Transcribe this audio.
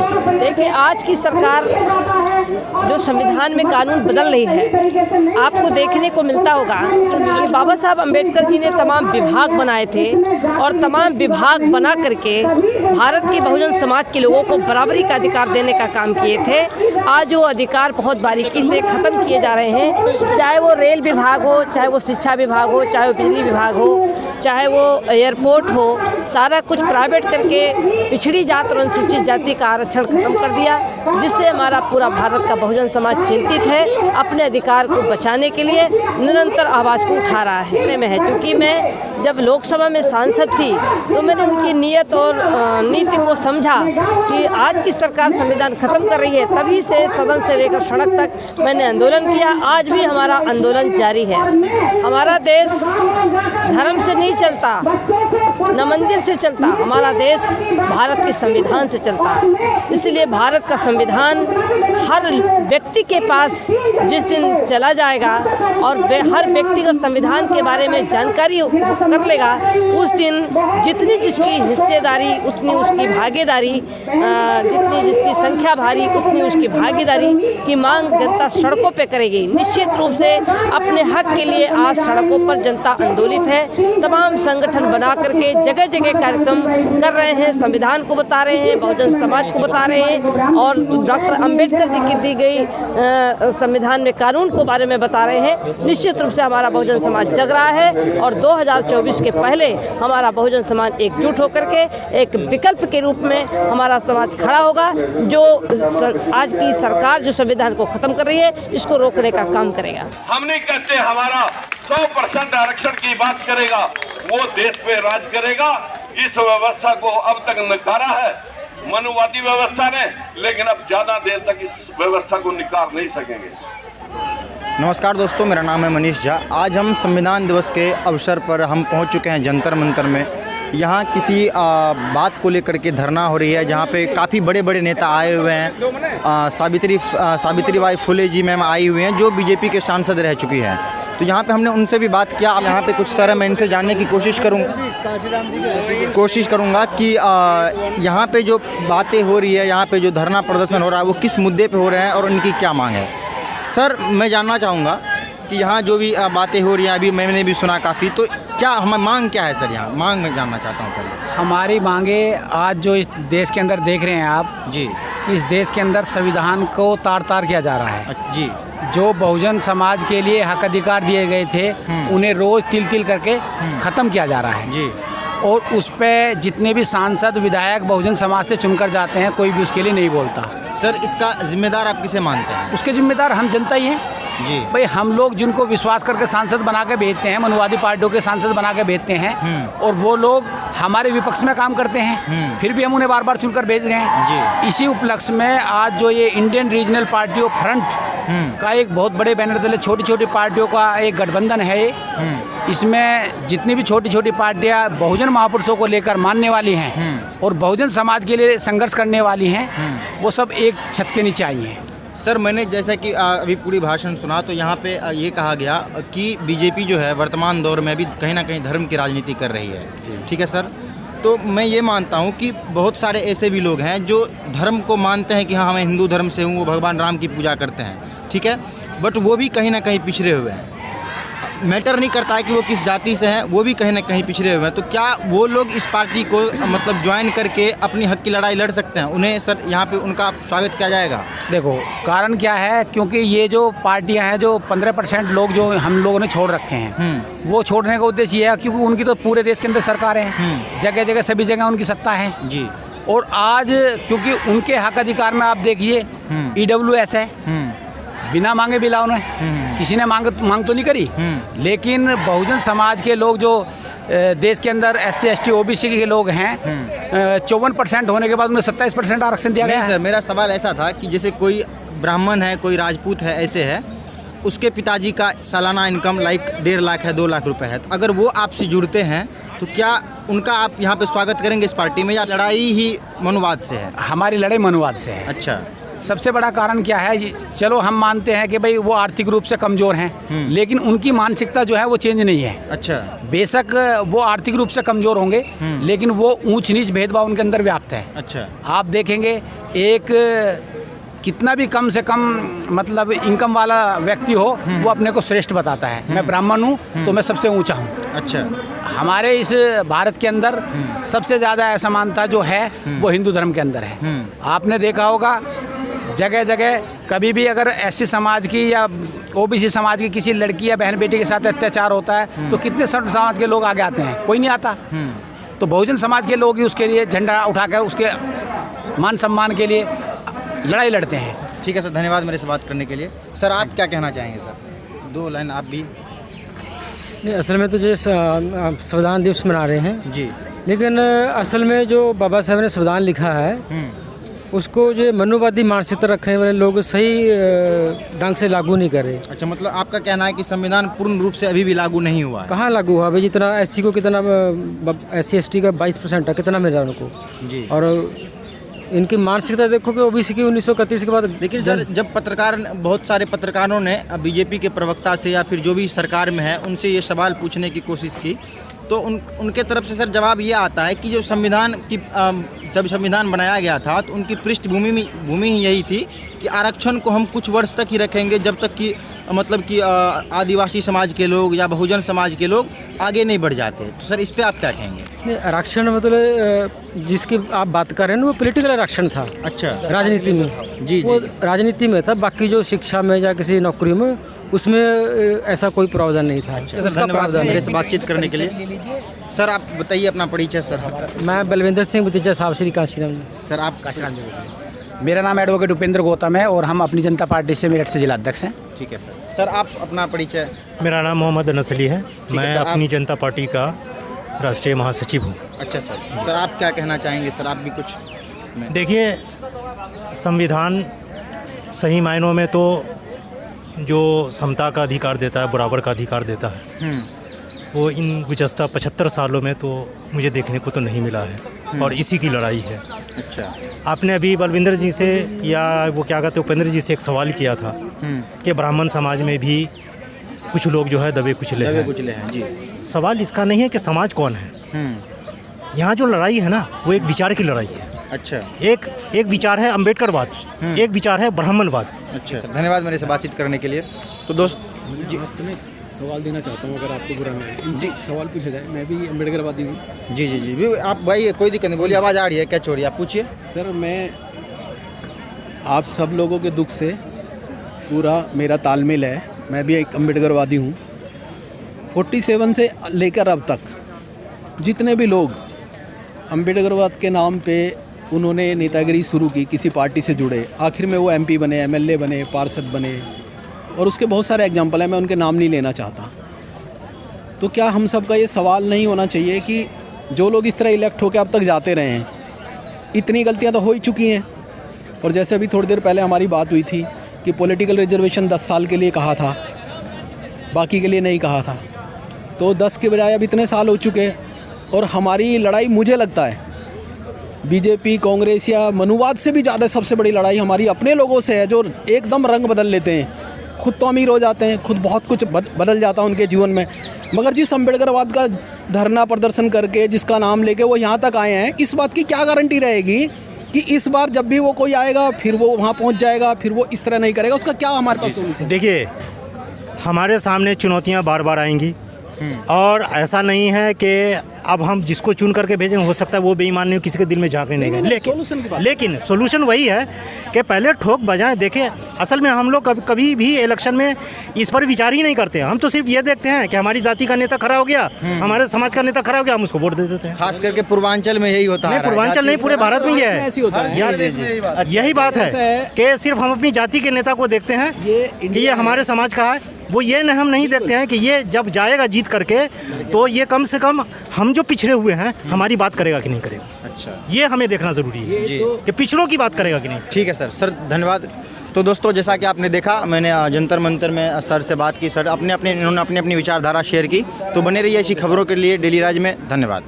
देखिए, आज की सरकार जो संविधान में कानून बदल रही है, आपको देखने को मिलता होगा कि बाबा साहब अम्बेडकर जी ने तमाम विभाग बनाए थे और तमाम विभाग बना करके भारत के बहुजन समाज के लोगों को बराबरी का अधिकार देने का काम किए थे। आज वो अधिकार बहुत बारीकी से ख़त्म किए जा रहे हैं, चाहे वो रेल विभाग हो, चाहे वो शिक्षा विभाग हो, चाहे वो बिजली विभाग हो, चाहे वो एयरपोर्ट हो, सारा कुछ प्राइवेट करके पिछड़ी जात और अनुसूचित जाति का आरक्षण खत्म कर दिया, जिससे हमारा पूरा भारत का बहुजन समाज चिंतित है। अपने अधिकार को बचाने के लिए निरंतर आवाज़ को उठा रहा है। क्योंकि मैं जब लोकसभा में सांसद थी तो मैंने उनकी नीयत और नीति को समझा कि आज की सरकार संविधान खत्म कर रही है, तभी से सदन से लेकर सड़क तक मैंने आंदोलन किया। आज भी हमारा आंदोलन जारी है। हमारा देश धर्म से नहीं चलता, न मंदिर से चलता, हमारा देश भारत के संविधान से चलता है। इसलिए भारत का संविधान हर व्यक्ति के पास जिस दिन चला जाएगा और हर व्यक्तिगत संविधान के बारे में जानकारी कर लेगा, उस दिन जितनी जिसकी हिस्सेदारी उतनी उसकी भागीदारी, जितनी जिसकी संख्या भारी उतनी उसकी भागीदारी की मांग जनता सड़कों पे करेगी। निश्चित रूप से अपने हक के लिए आज सड़कों पर जनता आंदोलित है। तमाम संगठन बना करके जगह जगह कार्यक्रम कर रहे हैं, संविधान को बता रहे हैं, बहुजन समाज को बता रहे हैं और डॉक्टर अंबेडकर जी की दी गई संविधान में कानून को बारे में बता रहे हैं। निश्चित रूप से हमारा बहुजन समाज जग रहा है और 2024 के पहले हमारा बहुजन समाज एकजुट होकर के एक विकल्प के रूप में हमारा समाज खड़ा होगा, जो आज की सरकार जो संविधान को खत्म कर रही है इसको रोकने का काम करेगा। हम नहीं कहते हमारा 100% आरक्षण की बात करेगा, वो देश पे राज करेगा। इस व्यवस्था को अब तक नकारा है मनुवादी व्यवस्था ने, लेकिन अब ज्यादा देर तक इस व्यवस्था को निकार नहीं सकेंगे। नमस्कार दोस्तों, मेरा नाम है मनीष झा। आज हम संविधान दिवस के अवसर पर हम पहुंच चुके हैं जंतर मंतर में। यहाँ किसी बात को लेकर के धरना हो रही है, जहाँ पे काफ़ी बड़े बड़े नेता आए हुए हैं। सावित्रीबाई फुले जी मैम आई हुई हैं, जो बीजेपी के सांसद रह चुकी हैं। तो यहाँ पे हमने उनसे भी बात किया। अब यहाँ पे कुछ सर मैं इनसे जानने की कोशिश करूँगा कि यहाँ पे जो बातें हो रही है, यहाँ पे जो धरना प्रदर्शन हो रहा है, वो किस मुद्दे पे हो रहे हैं और उनकी क्या मांग है। सर, मैं जानना चाहूँगा कि यहाँ जो भी बातें हो रही हैं, अभी मैंने भी सुना काफ़ी, तो क्या हमारी मांग क्या है सर? यहाँ मांग मैं जानना चाहता हूँ पहले। हमारी मांगे आज जो इस देश के अंदर देख रहे हैं आप जी, कि इस देश के अंदर संविधान को तार तार किया जा रहा है जी। जो बहुजन समाज के लिए हक अधिकार दिए गए थे उन्हें रोज़ तिल तिल करके ख़त्म किया जा रहा है जी। और उस पर जितने भी सांसद विधायक बहुजन समाज से चुनकर जाते हैं, कोई भी उसके लिए नहीं बोलता। सर, इसका जिम्मेदार आप किसे मानते हैं? उसके जिम्मेदार हम जनता ही हैं जी। भाई, हम लोग जिनको विश्वास करके सांसद बना के भेजते हैं, मनुवादी पार्टियों के सांसद बना के भेजते हैं और वो लोग हमारे विपक्ष में काम करते हैं, फिर भी हम उन्हें बार बार चुनकर भेज रहे हैं जी। इसी उपलक्ष्य में आज जो ये Indian regional party of front का एक बहुत बड़े बैनर तले छोटी छोटी पार्टियों का एक गठबंधन है। इसमें जितनी भी छोटी छोटी पार्टियां बहुजन महापुरुषों को लेकर मानने वाली हैं और बहुजन समाज के लिए संघर्ष करने वाली हैं, वो सब एक छत के नीचे आई हैं। सर, मैंने जैसा कि अभी पूरी भाषण सुना तो यहाँ पे ये कहा गया कि बीजेपी जो है वर्तमान दौर में भी कहीं ना कहीं धर्म की राजनीति कर रही है। ठीक है सर, तो मैं ये मानता हूँ कि बहुत सारे ऐसे भी लोग हैं जो धर्म को मानते हैं कि हाँ, मैं हिंदू धर्म से हूँ, वो भगवान राम की पूजा करते हैं, ठीक है, बट वो भी कहीं ना कहीं पिछड़े हुए हैं। मैटर नहीं करता है कि वो किस जाति से हैं, वो भी कहीं ना कहीं पिछड़े हुए हैं। तो क्या वो लोग इस पार्टी को मतलब ज्वाइन करके अपनी हक की लड़ाई लड़ सकते हैं? उन्हें सर यहाँ पे उनका स्वागत किया जाएगा? देखो, कारण क्या है, क्योंकि ये जो पार्टियां हैं, जो 15% लोग जो हम लोगों ने छोड़ रखे हैं, वो छोड़ने का उद्देश्य ये है क्योंकि उनकी तो पूरे देश के अंदर सरकारें हैं, जगह जगह सभी जगह उनकी सत्ता है जी। और आज क्योंकि उनके हक अधिकार में आप देखिए EWS है, बिना मांगे बिला उन्हें किसी ने मांग तो नहीं करी, लेकिन बहुजन समाज के लोग जो देश के अंदर SC ST OBC के लोग हैं, 54% होने के बाद उन्हें 27% आरक्षण दिया गया है। सर, मेरा सवाल ऐसा था कि जैसे कोई ब्राह्मण है, कोई राजपूत है, ऐसे है, उसके पिताजी का सालाना इनकम लाइक 1.5 लाख है, 2 लाख रुपए है, तो अगर वो आपसे जुड़ते हैं तो क्या उनका आप यहाँ पे स्वागत करेंगे इस पार्टी में, या लड़ाई ही मनुवाद से है? हमारी लड़ाई मनुवाद से है। अच्छा। सबसे बड़ा कारण क्या है चलो हम मानते हैं कि भाई वो आर्थिक रूप से कमज़ोर हैं, लेकिन उनकी मानसिकता जो है वो चेंज नहीं है। अच्छा। बेशक वो आर्थिक रूप से कमज़ोर होंगे, लेकिन वो ऊंच नीच भेदभाव उनके अंदर व्याप्त है। अच्छा। आप देखेंगे एक कितना भी कम से कम मतलब इनकम वाला व्यक्ति हो, वो अपने को श्रेष्ठ बताता है। मैं ब्राह्मण हूँ तो मैं सबसे ऊंचा हूँ। अच्छा। हमारे इस भारत के अंदर सबसे ज़्यादा असमानता जो है वो हिंदू धर्म के अंदर है। आपने देखा होगा जगह जगह कभी भी अगर एससी समाज की या ओबीसी समाज की किसी लड़की या बहन बेटी के साथ अत्याचार होता है तो कितने समाज के लोग आगे आते हैं? कोई नहीं आता। तो बहुजन समाज के लोग ही उसके लिए झंडा उठाकर उसके मान सम्मान के लिए लड़ाई लड़ते हैं। ठीक है सर, धन्यवाद मेरे से बात करने के लिए। सर आप क्या कहना चाहेंगे सर? 2 लाइन आप भी। नहीं, असल में तो जो संविधान दिवस मना रहे हैं जी, लेकिन असल में जो बाबा साहब ने संविधान लिखा है उसको जो मनुवादी मानसिकता रखने वाले लोग सही ढंग से लागू नहीं कर रहे। अच्छा, मतलब आपका कहना है कि संविधान पूर्ण रूप से अभी भी लागू नहीं हुआ है? कहाँ लागू हुआ भाई? जितना एससी को कितना SC ST का 22% है, कितना मिल रहा है उनको? जी। और इनकी मानसिकता देखो कि ओबीसी की 1931 के बाद। लेकिन सर जब पत्रकार, बहुत सारे पत्रकारों ने बीजेपी के प्रवक्ता से या फिर जो भी सरकार में है उनसे ये सवाल पूछने की कोशिश की तो उनके तरफ से सर जवाब ये आता है कि जो संविधान की जब संविधान बनाया गया था तो उनकी भूमि ही यही थी कि आरक्षण को हम कुछ वर्ष तक ही रखेंगे जब तक कि मतलब कि आदिवासी समाज के लोग या बहुजन समाज के लोग आगे नहीं बढ़ जाते। तो सर इस पे आप क्या कहेंगे? नहीं, आरक्षण मतलब जिसकी आप बात कर रहे हैं ना वो पॉलिटिकल आरक्षण था। अच्छा। राजनीति में। जी। वो राजनीति में था, बाकी जो शिक्षा में या किसी नौकरी में उसमें ऐसा कोई प्रावधान नहीं था। अच्छा सर, धन्यवाद मेरे से बातचीत करने के लिए। सर आप बताइए अपना परिचय सर। मैं बलविंदर सिंह भतीजा साहब श्री काशीराम। सर आप? मेरा नाम एडवोकेट उपेंद्र गौतम है और हम अपनी जनता पार्टी से मेरठ से जिला अध्यक्ष हैं। ठीक है सर। सर आप अपना परिचय? मेरा नाम मोहम्मद नसली है, मैं सर, अपनी जनता पार्टी का राष्ट्रीय महासचिव हूँ। अच्छा सर। सर आप क्या कहना चाहेंगे? सर आप भी कुछ? देखिए, संविधान सही मायनों में तो जो समता का अधिकार देता है, बराबर का अधिकार देता है, वो इन गुज़श्ता 75 सालों में तो मुझे देखने को तो नहीं मिला है और इसी की लड़ाई है। अच्छा। आपने अभी बलविंदर जी से या वो क्या कहते हैं उपेंद्र जी से एक सवाल किया था कि ब्राह्मण समाज में भी कुछ लोग जो है दबे कुचले हैं। जी। सवाल इसका नहीं है कि समाज कौन है, यहाँ जो लड़ाई है ना वो एक विचार की लड़ाई है। अच्छा। एक विचार है अम्बेडकरवाद, एक विचार है ब्राह्मणवाद। अच्छा, धन्यवाद मेरे से बातचीत करने के लिए। तो दोस्त जी, सवाल देना चाहता हूँ अगर आपको बुरा नहीं है। जी, सवाल पूछा जाए। मैं भी अम्बेडकरवादी हूँ। जी जी जी भी आप भाई कोई दिक्कत नहीं, बोलिए, आवाज़ आ रही है, क्या छोड़िए, आप पूछिए। सर मैं आप सब लोगों के दुख से पूरा मेरा तालमेल है। मैं भी एक अम्बेडकरवादी हूँ। 47 से लेकर अब तक जितने भी लोग अम्बेडकरवाद के नाम पे उन्होंने नेतागिरी शुरू की, किसी पार्टी से जुड़े, आखिर में वो MP बने, MLA बने, पार्षद बने और उसके बहुत सारे एग्जाम्पल हैं, मैं उनके नाम नहीं लेना चाहता। तो क्या हम सब का ये सवाल नहीं होना चाहिए कि जो लोग इस तरह इलेक्ट होकर अब तक जाते रहे हैं, इतनी गलतियां तो हो ही चुकी हैं। और जैसे अभी थोड़ी देर पहले हमारी बात हुई थी कि पॉलिटिकल रिजर्वेशन 10 साल के लिए कहा था, बाकी के लिए नहीं कहा था। तो 10 के बजाय अब इतने साल हो चुके और हमारी लड़ाई मुझे लगता है बीजेपी, कांग्रेस या मनुवाद से भी ज़्यादा सबसे बड़ी लड़ाई हमारी अपने लोगों से है, जो एकदम रंग बदल लेते हैं, खुद तो अमीर हो जाते हैं, खुद बहुत कुछ बदल जाता है उनके जीवन में, मगर जिस अम्बेडकरवाद का धरना प्रदर्शन करके जिसका नाम लेके वो यहाँ तक आए हैं, इस बात की क्या गारंटी रहेगी कि इस बार जब भी वो कोई आएगा फिर वो वहाँ पहुँच जाएगा, फिर वो इस तरह नहीं करेगा? उसका क्या हमारे पास सोल्यूशन? देखिए, हमारे सामने चुनौतियाँ बार बार आएंगी और ऐसा नहीं है कि अब हम जिसको चुन करके भेजें, हो सकता है वो बेईमान नहीं, किसी के दिल में झांकने नहीं गए। लेकिन सोल्यूशन वही है कि पहले ठोक बजाएं। देखें, असल में हम लोग कभी भी इलेक्शन में इस पर विचार ही नहीं करते हैं। हम तो सिर्फ ये देखते हैं कि हमारी जाति का नेता खड़ा हो गया, हमारे समाज का नेता खड़ा हो गया, हम उसको वोट दे देते हैं। खास करके पूर्वांचल में यही होता है। नहीं, पूर्वांचल नहीं, पूरे भारत में ये है। यही बात है कि सिर्फ हम अपनी जाति के नेता को देखते हैं कि ये हमारे समाज का है। वो ये हम नहीं देखते हैं कि ये जब जाएगा जीत करके तो ये कम से कम हम जो पिछड़े हुए हैं हमारी बात करेगा कि नहीं करेगा। अच्छा, ये हमें देखना ज़रूरी है कि पिछड़ों की बात करेगा कि नहीं। ठीक है सर, धन्यवाद। तो दोस्तों, जैसा कि आपने देखा, मैंने जंतर मंतर में सर से बात की। सर इन्होंने अपनी विचारधारा शेयर की। तो बने रहिए ऐसी खबरों के लिए डेली राज में। धन्यवाद।